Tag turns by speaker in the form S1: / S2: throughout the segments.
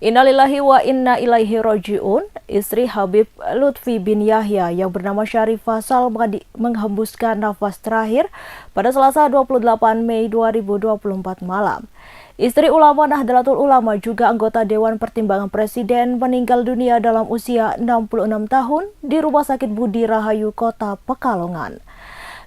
S1: Innalillahi wa inna ilaihi roji'un. Istri Habib Lutfi bin Yahya yang bernama Syarifah Salma menghembuskan nafas terakhir pada Selasa 28 Mei 2024 malam. Istri ulama Nahdlatul Ulama juga anggota Dewan Pertimbangan Presiden meninggal dunia dalam usia 66 tahun di Rumah Sakit Budi Rahayu, Kota Pekalongan.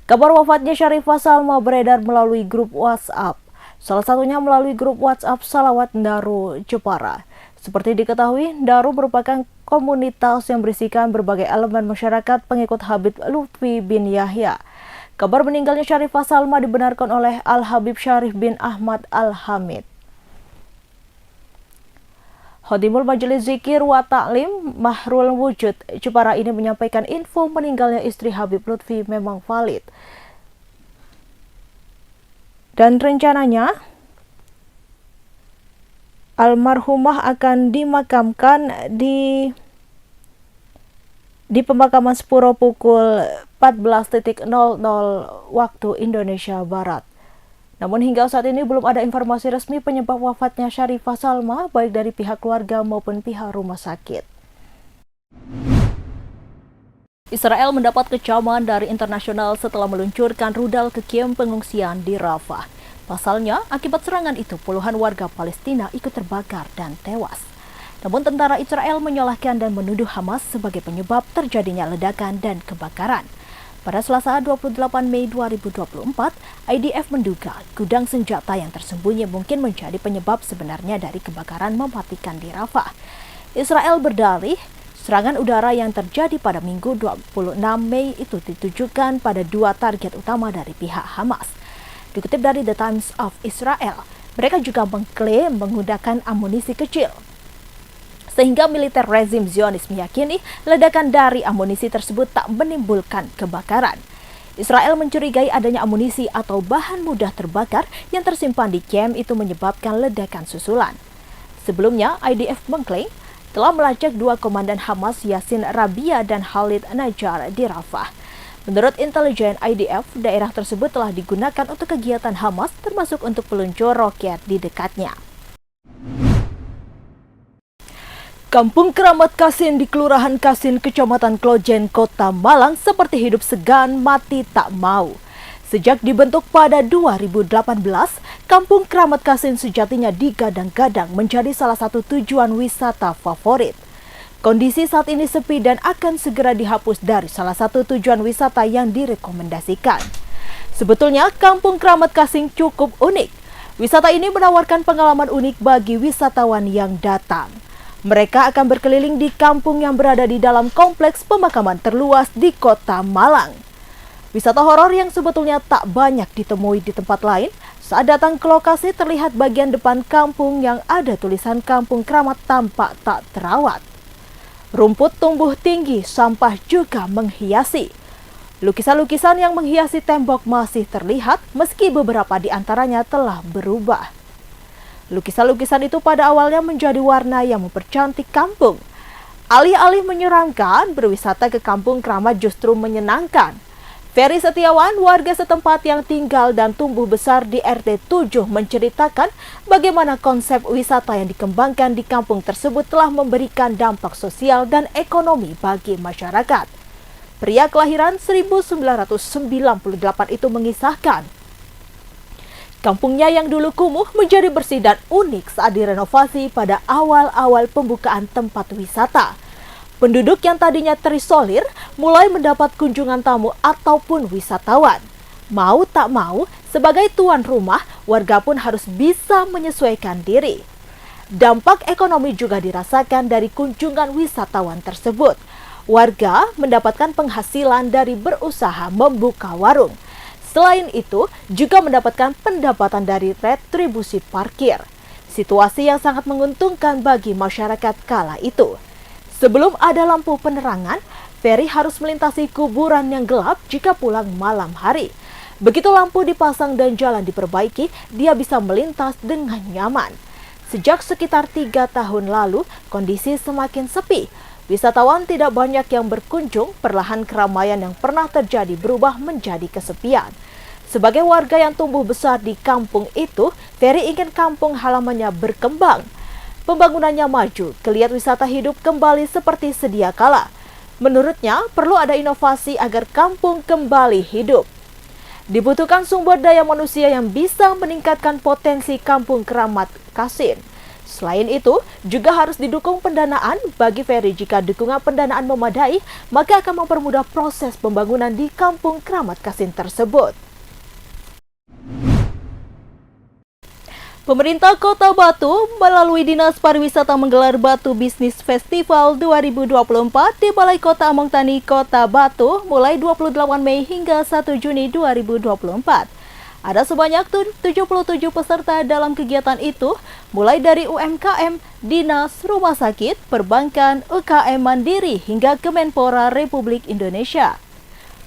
S1: Kabar wafatnya Syarifah Salma beredar melalui grup WhatsApp. Salah satunya melalui grup WhatsApp Salawat Daru Jepara. Seperti diketahui, Daru merupakan komunitas yang berisikan berbagai elemen masyarakat pengikut Habib Lutfi bin Yahya. Kabar meninggalnya Syarifah Salma dibenarkan oleh Al-Habib Syarif bin Ahmad Al-Hamid. Khodimul Majelis Zikir wa Ta'lim Mahrul Wujud Jepara ini menyampaikan info meninggalnya istri Habib Lutfi memang valid. Dan rencananya almarhumah akan dimakamkan di pemakaman Sepuro pukul 14.00 waktu Indonesia Barat. Namun hingga saat ini belum ada informasi resmi penyebab wafatnya Syarifah Salma baik dari pihak keluarga maupun pihak rumah sakit. Israel mendapat kecaman dari internasional setelah meluncurkan rudal ke kamp pengungsian di Rafah. Pasalnya, akibat serangan itu puluhan warga Palestina ikut terbakar dan tewas. Namun tentara Israel menyalahkan dan menuduh Hamas sebagai penyebab terjadinya ledakan dan kebakaran. Pada Selasa 28 Mei 2024, IDF menduga gudang senjata yang tersembunyi mungkin menjadi penyebab sebenarnya dari kebakaran mematikan di Rafah. Israel berdalih, serangan udara yang terjadi pada Minggu 26 Mei itu ditujukan pada dua target utama dari pihak Hamas. Dikutip dari The Times of Israel, mereka juga mengklaim menggunakan amunisi kecil. Sehingga militer rezim Zionis meyakini ledakan dari amunisi tersebut tak menimbulkan kebakaran. Israel mencurigai adanya amunisi atau bahan mudah terbakar yang tersimpan di kamp itu menyebabkan ledakan susulan. Sebelumnya, IDF mengklaim telah melacak dua komandan Hamas Yassin Rabia dan Khalid Najjar di Rafah. Menurut intelijen IDF, daerah tersebut telah digunakan untuk kegiatan Hamas termasuk untuk peluncur roket di dekatnya. Kampung Keramat Kasin di Kelurahan Kasin, Kecamatan Klojen, Kota Malang seperti hidup segan mati tak mau. Sejak dibentuk pada 2018, Kampung Keramat Kasin sejatinya digadang-gadang menjadi salah satu tujuan wisata favorit. Kondisi saat ini sepi dan akan segera dihapus dari salah satu tujuan wisata yang direkomendasikan. Sebetulnya, Kampung Keramat Kasin cukup unik. Wisata ini menawarkan pengalaman unik bagi wisatawan yang datang. Mereka akan berkeliling di kampung yang berada di dalam kompleks pemakaman terluas di Kota Malang. Wisata horor yang sebetulnya tak banyak ditemui di tempat lain, saat datang ke lokasi terlihat bagian depan kampung yang ada tulisan Kampung Keramat tampak tak terawat. Rumput tumbuh tinggi, sampah juga menghiasi. Lukisan-lukisan yang menghiasi tembok masih terlihat meski beberapa di antaranya telah berubah. Lukisan-lukisan itu pada awalnya menjadi warna yang mempercantik kampung. Alih-alih menyeramkan, berwisata ke Kampung Keramat justru menyenangkan. Ferry Setiawan, warga setempat yang tinggal dan tumbuh besar di RT 7 menceritakan bagaimana konsep wisata yang dikembangkan di kampung tersebut telah memberikan dampak sosial dan ekonomi bagi masyarakat. Pria kelahiran 1998 itu mengisahkan, kampungnya yang dulu kumuh menjadi bersih dan unik saat direnovasi pada awal-awal pembukaan tempat wisata. Penduduk yang tadinya terisolir mulai mendapat kunjungan tamu ataupun wisatawan. Mau tak mau, sebagai tuan rumah, warga pun harus bisa menyesuaikan diri. Dampak ekonomi juga dirasakan dari kunjungan wisatawan tersebut. Warga mendapatkan penghasilan dari berusaha membuka warung. Selain itu, juga mendapatkan pendapatan dari retribusi parkir. Situasi yang sangat menguntungkan bagi masyarakat kala itu. Sebelum ada lampu penerangan, Ferry harus melintasi kuburan yang gelap jika pulang malam hari. Begitu lampu dipasang dan jalan diperbaiki, dia bisa melintas dengan nyaman. Sejak sekitar 3 tahun lalu, kondisi semakin sepi. Wisatawan tidak banyak yang berkunjung, perlahan keramaian yang pernah terjadi berubah menjadi kesepian. Sebagai warga yang tumbuh besar di kampung itu, Ferry ingin kampung halamannya berkembang. pembangunannya maju, geliat wisata hidup kembali seperti sedia kala. Menurutnya, perlu ada inovasi agar kampung kembali hidup. Dibutuhkan sumber daya manusia yang bisa meningkatkan potensi Kampung Keramat Kasin. Selain itu, juga harus didukung pendanaan. Bagi Ferry, jika dukungan pendanaan memadai, maka akan mempermudah proses pembangunan di Kampung Keramat Kasin tersebut. Pemerintah Kota Batu melalui Dinas Pariwisata menggelar Batu Business Festival 2024 di Balai Kota Among Tani, Kota Batu mulai 28 Mei hingga 1 Juni 2024. Ada sebanyak 77 peserta dalam kegiatan itu, mulai dari UMKM, dinas, rumah sakit, perbankan, UKM mandiri hingga Kemenpora Republik Indonesia.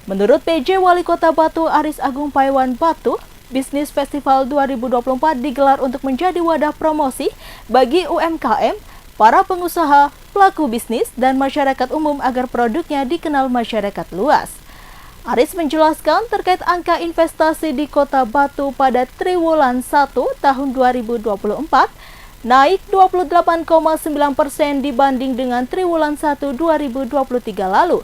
S1: Menurut PJ Wali Kota Batu Aris Agung Paiwan Batu, Business Festival 2024 digelar untuk menjadi wadah promosi bagi UMKM, para pengusaha, pelaku bisnis, dan masyarakat umum agar produknya dikenal masyarakat luas. Aris menjelaskan terkait angka investasi di Kota Batu pada triwulan 1 tahun 2024 naik 28,9% dibanding dengan triwulan 1 2023 lalu.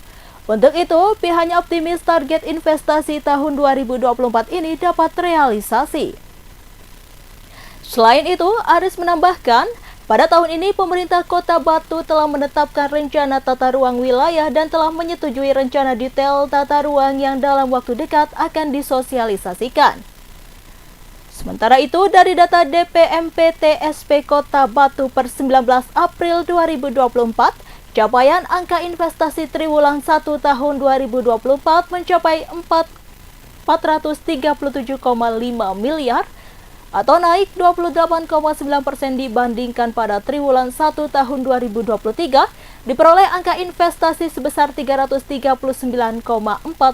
S1: Untuk itu, pihaknya optimis target investasi tahun 2024 ini dapat realisasi. Selain itu, Aris menambahkan, pada tahun ini pemerintah Kota Batu telah menetapkan rencana tata ruang wilayah dan telah menyetujui rencana detail tata ruang yang dalam waktu dekat akan disosialisasikan. Sementara itu, dari data DPMPTSP Kota Batu per 19 April 2024, capaian angka investasi triwulan 1 tahun 2024 mencapai 437,5 miliar atau naik 28,9% dibandingkan pada triwulan 1 tahun 2023, diperoleh angka investasi sebesar 339,4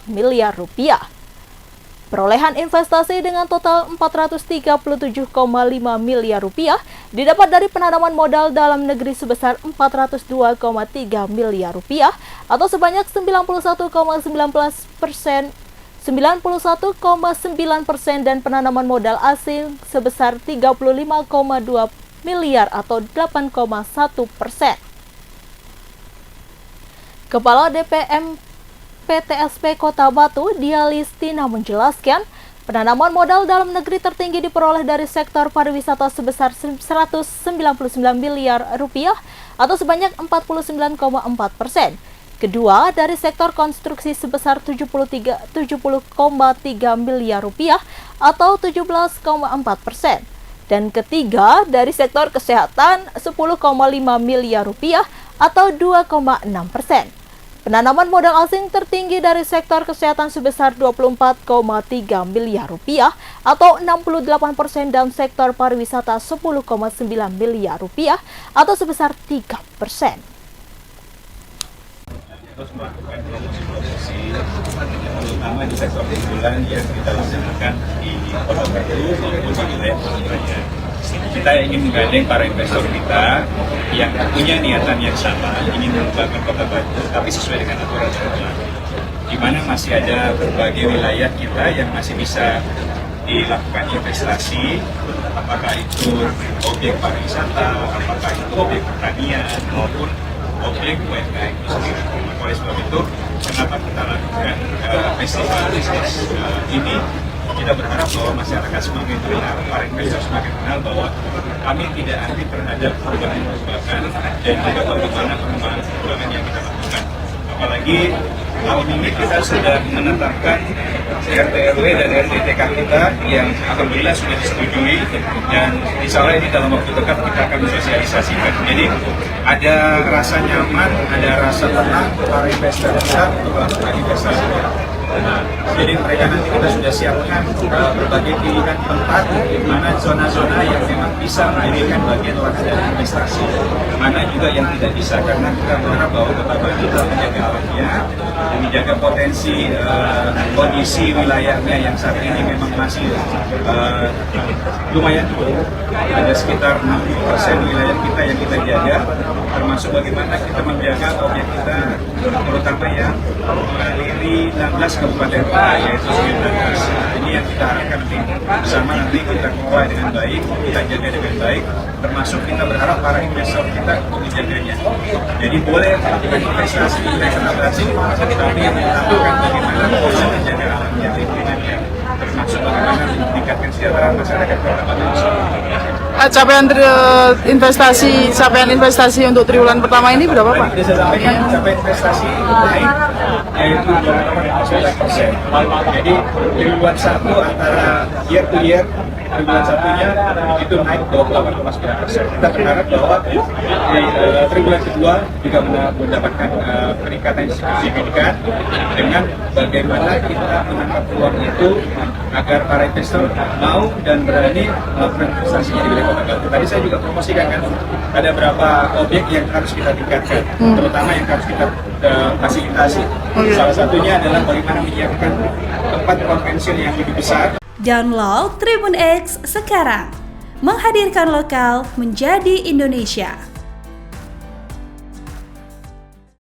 S1: miliar rupiah. Perolehan investasi dengan total 437,5 miliar rupiah didapat dari penanaman modal dalam negeri sebesar 402,3 miliar rupiah atau sebanyak 91,9% dan penanaman modal asing sebesar 35,2 miliar atau 8,1%. Kepala DPM PTSP Kota Batu, Dia Listina menjelaskan, penanaman modal dalam negeri tertinggi diperoleh dari sektor pariwisata sebesar 199 miliar rupiah atau sebanyak 49,4%. Kedua, dari sektor konstruksi sebesar 70,3 miliar rupiah atau 17,4%. Dan ketiga, dari sektor kesehatan 10,5 miliar rupiah atau 2,6%. Penanaman modal asing tertinggi dari sektor kesehatan sebesar 24,3 miliar rupiah atau 68% dan sektor pariwisata 10,9 miliar rupiah atau sebesar 3%.
S2: Terus melakukan promosi terutama di sektor unggulan yang kita laksanakan di Kota Batu maupun di wilayah Surabaya. Kita ingin menggandeng para investor kita yang punya niatan yang sama, ingin mengembangkan Kota Batu, tapi sesuai dengan aturan yang berlaku. Di mana masih ada berbagai wilayah kita yang masih bisa dilakukan investasi, apakah itu objek pariwisata, apakah itu objek pertanian, maupun objek UMKM itu sendiri. Oleh sebab itu, kenapa kita lakukan festival bisnis ini? Kita berharap bahwa masyarakat semakin mengenal, para investor semakin mengenal bahwa kami tidak anti terhadap perubahan-perubahan dan juga bagaimana perubahan yang kita lakukan. Apalagi tahun ini kita sudah menetapkan RT RW dan RTTK kita yang alhamdulillah sudah disetujui dan insya Allah ini dalam waktu dekat kita akan sosialisasikan. Jadi ada rasa nyaman, ada rasa tenang para investor kita untuk melakukan investasi. Nah, jadi mereka nanti kita sudah siapkan berbagai pilihan tempat di mana zona-zona yang memang bisa menjadikan bagian wadah dari investasi, mana juga yang tidak bisa, karena kita berharap bahwa Kota Batu telah menjaga alamnya dan menjaga potensi kondisi wilayahnya yang saat ini memang masih lumayan tua. Ada sekitar 60% wilayah kita yang kita jaga, termasuk bagaimana kita menjaga objek kita, terutama yang mengaliri 16 kabupaten kota, yaitu 19. Ini yang kita harapkan nanti bersama nanti kita kelola dengan baik, kita jaga dengan baik, termasuk kita berharap para investor kita untuk menjaganya. Jadi boleh melakukan investasi asing, tapi yang utama kan bagaimana bisa menjaga alamnya, lingkungannya, termasuk bagaimana meningkatkan kesejahteraan masyarakat Kota Batu.
S3: Capaian investasi untuk triwulan pertama ini berapa, Pak?
S2: Bisa sampaikan capaian investasi naik yaitu 28%. Jadi triwulan 1 antara year to year, triwulan satunya itu naik 28,9%. Kita berharap bahwa di triwulan kedua juga mendapatkan peningkatan yang signifikan dengan bagaimana kita menangkap peluang itu agar para investor mau dan berani melakukan investasi di wilayah Kota Batu. Tadi saya juga promosikan kan ada beberapa objek yang harus kita tingkatkan, terutama yang harus kita fasilitasi. Salah satunya adalah bagaimana menyiapkan tempat konvensi yang lebih besar.
S4: Download Tribun X sekarang, menghadirkan lokal menjadi Indonesia.